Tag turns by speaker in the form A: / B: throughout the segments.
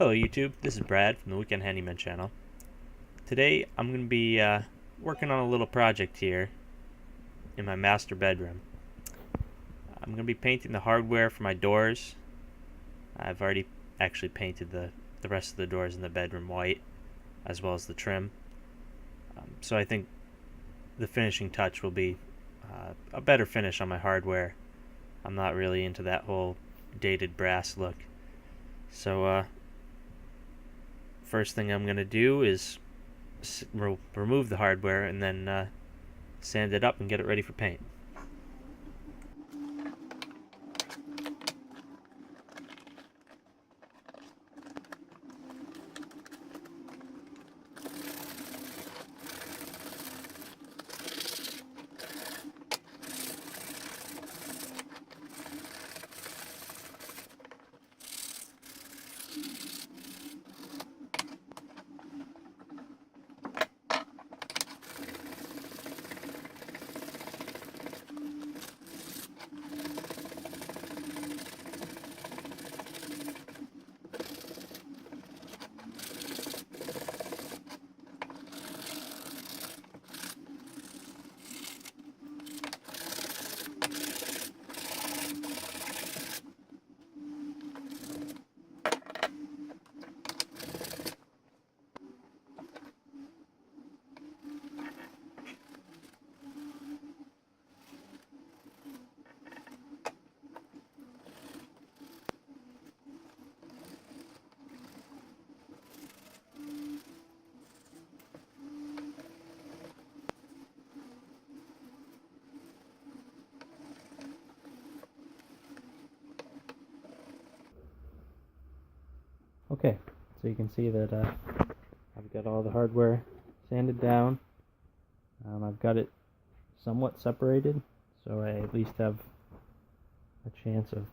A: Hello YouTube, this is Brad from the Weekend Handyman channel. Today I'm going to be working on a little project here in my master bedroom. I'm going to be painting the hardware for my doors. I've already actually painted the rest of the doors in the bedroom white, as well as the trim. So I think the finishing touch will be a better finish on my hardware. I'm not really into that whole dated brass look. So first thing I'm going to do is remove the hardware and then sand it up and get it ready for paint. Okay, so you can see that I've got all the hardware sanded down. I've got it somewhat separated, so I at least have a chance of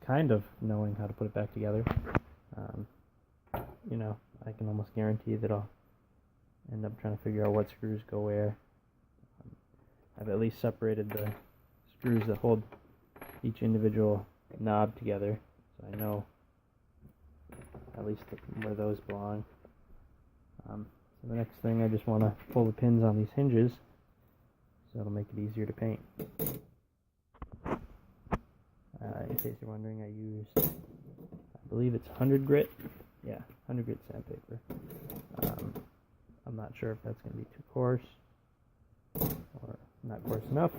A: kind of knowing how to put it back together. I can almost guarantee that I'll end up trying to figure out what screws go where. I've at least separated the screws that hold each individual knob together, so I know at least where those belong. So the next thing, I just want to pull the pins on these hinges so it'll make it easier to paint. In case you're wondering, I used, I believe it's 100 grit. Yeah, 100 grit sandpaper. I'm not sure if that's going to be too coarse or not coarse enough.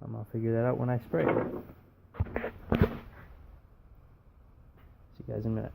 A: I'll figure that out when I spray it. See you guys in a minute.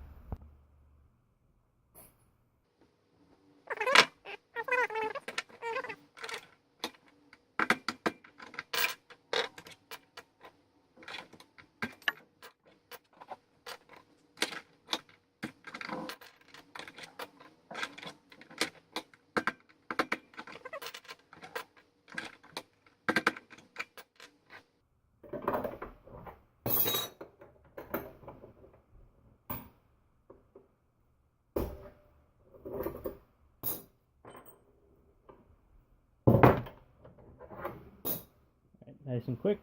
A: Nice and quick.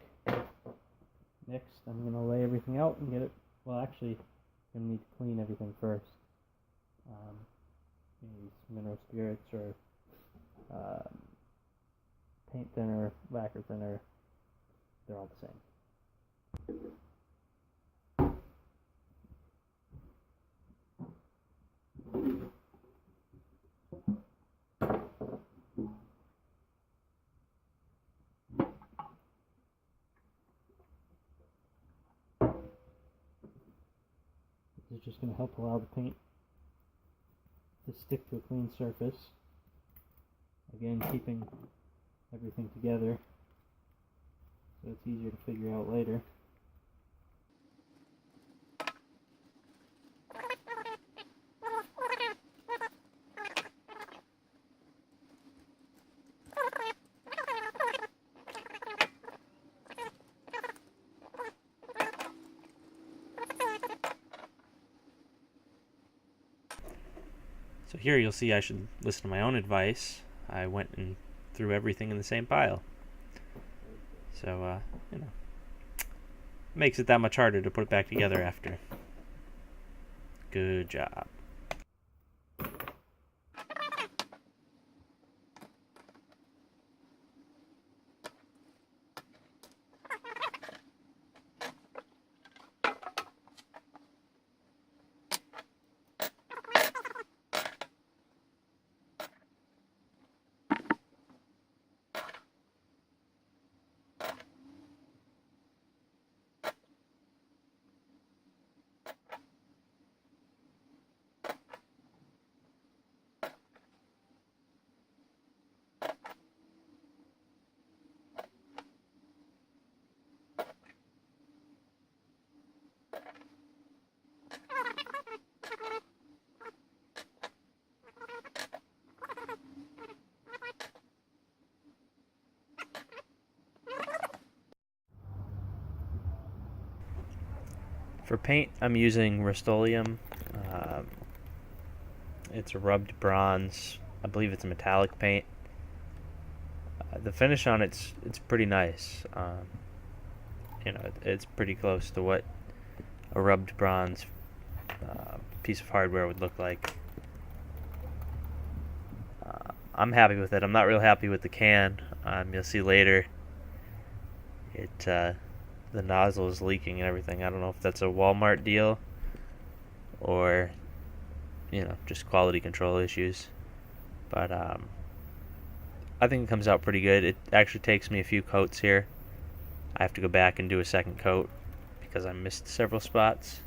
A: Next, I'm going to lay everything out and get it, well, actually, I'm going to need to clean everything first. Maybe mineral spirits or paint thinner, lacquer thinner, they're all the same. This is just going to help allow the paint to stick to a clean surface. Again, keeping everything together so it's easier to figure out later. So here you'll see I should listen to my own advice. I went and threw everything in the same pile. So, makes it that much harder to put it back together after. Good job. For paint, I'm using Rust-Oleum. Um, it's a rubbed bronze. I believe it's a metallic paint. The finish on it's pretty nice. It's pretty close to what a rubbed bronze piece of hardware would look like. I'm happy with it. I'm not real happy with the can. You'll see later. The nozzle is leaking and everything. I don't know if that's a Walmart deal or just quality control issues. But I think it comes out pretty good. It actually takes me a few coats here. I have to go back and do a second coat because I missed several spots.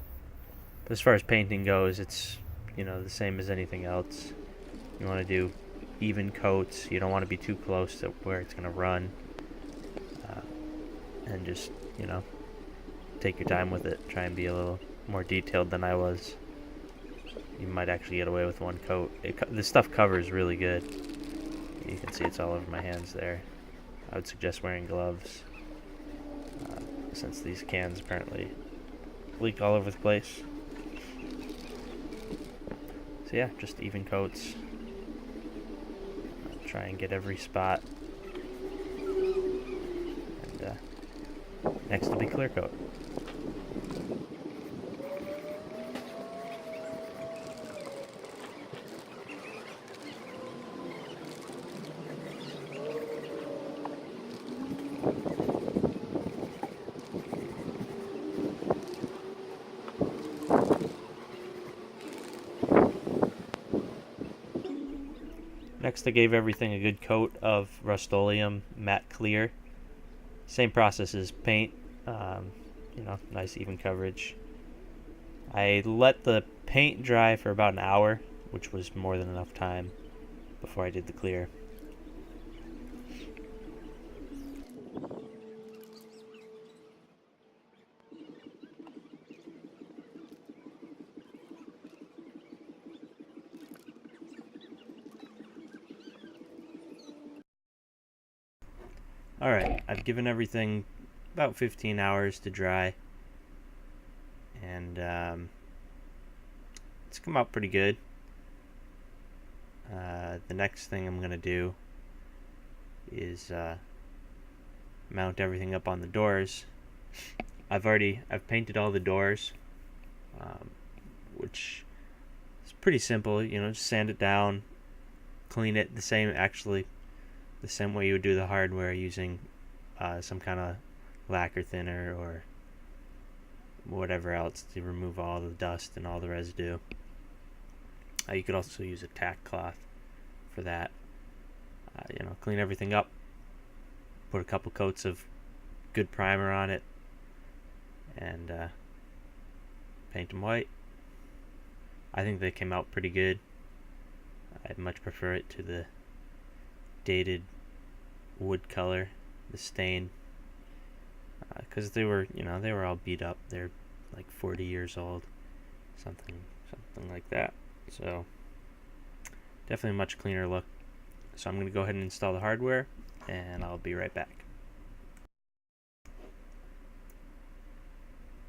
A: But as far as painting goes, it's the same as anything else. You want to do even coats. You don't want to be too close to where it's going to run. And just take your time with it. Try and be a little more detailed than I was. You might actually get away with one coat. This stuff covers really good. You can see it's all over my hands there. I would suggest wearing gloves since these cans apparently leak all over the place. So yeah, just even coats. Try and get every spot. And next will be clear coat. Next, I gave everything a good coat of Rust-Oleum matte clear. Same process as paint, nice even coverage. I let the paint dry for about an hour, which was more than enough time before I did the clear. Alright, I've given everything about 15 hours to dry, and it's come out pretty good. The next thing I'm going to do is mount everything up on the doors. I've painted all the doors, which is pretty simple. Just sand it down, clean it the same way you would do the hardware, using some kind of lacquer thinner or whatever else to remove all the dust and all the residue. You could also use a tack cloth for that. Clean everything up, put a couple coats of good primer on it, and paint them white. I think they came out pretty good. I'd much prefer it to the dated wood color, the stain, because they were all beat up. They're like 40 years old, something like that. So definitely a much cleaner look. So I'm going to go ahead and install the hardware, and I'll be right back.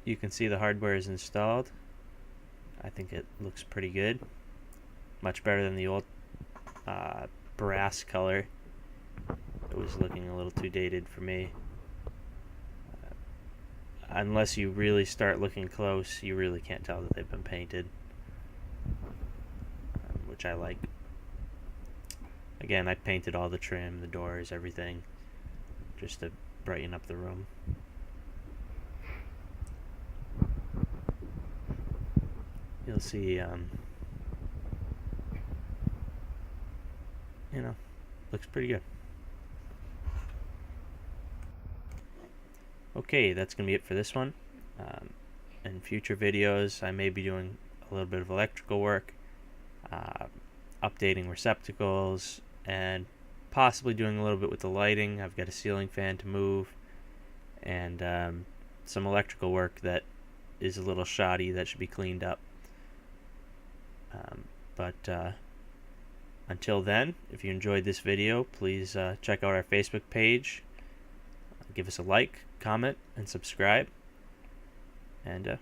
A: You can see the hardware is installed. I think it looks pretty good. Much better than the old brass color. It was looking a little too dated for me. Unless you really start looking close, you really can't tell that they've been painted. which I like. Again, I painted all the trim, the doors, everything, just to brighten up the room. You'll see, looks pretty good. Okay, that's going to be it for this one. In future videos, I may be doing a little bit of electrical work, updating receptacles, and possibly doing a little bit with the lighting. I've got a ceiling fan to move, and some electrical work that is a little shoddy that should be cleaned up. But until then, if you enjoyed this video, please check out our Facebook page. Give us a like, comment, and subscribe. And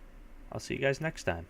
A: I'll see you guys next time.